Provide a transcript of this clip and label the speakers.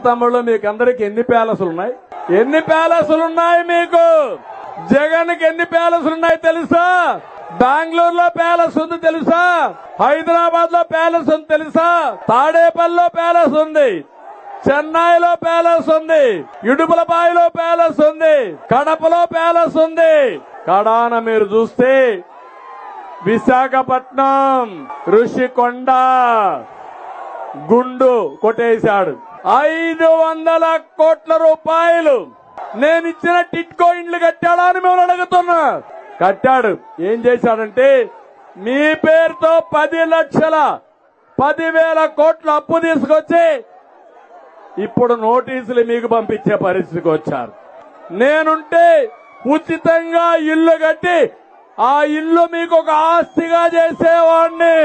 Speaker 1: తమ్ముళ్ళు మీకు అందరికి ఎన్ని ప్యాలెస్లు ఉన్నాయి? ఎన్ని ప్యాలెస్లు ఉన్నాయి మీకు? జగన్ కి ఎన్ని ప్యాలెస్లు ఉన్నాయి తెలుసా? బెంగళూరులో ప్యాలెస్ ఉంది తెలుసా? హైదరాబాద్ లో ప్యాలెస్ ఉంది తెలుసా? తాడేపల్లిలో ప్యాలెస్ ఉంది, చెన్నైలో ప్యాలెస్ ఉంది, ఇడుపులపాయలో ప్యాలెస్ ఉంది, కడపలో ప్యాలెస్ ఉంది. కడాన మీరు చూస్తే విశాఖపట్నం ఋషికొండ గుండు కొట్టేశాడు. 500 కోట్ల రూపాయలు నేను ఇచ్చిన టిట్కో ఇండ్లు కట్టాడా అని మేము అడుగుతున్నా. కట్టాడు. ఏం చేశాడంటే మీ పేరుతో 10,10,000 కోట్ల అప్పు తీసుకొచ్చి ఇప్పుడు నోటీసులు మీకు పంపించే పరిస్థితికి వచ్చారు. నేనుంటే ఉచితంగా ఇల్లు కట్టి ఆ ఇల్లు మీకు ఒక ఆస్తిగా చేసేవాడిని.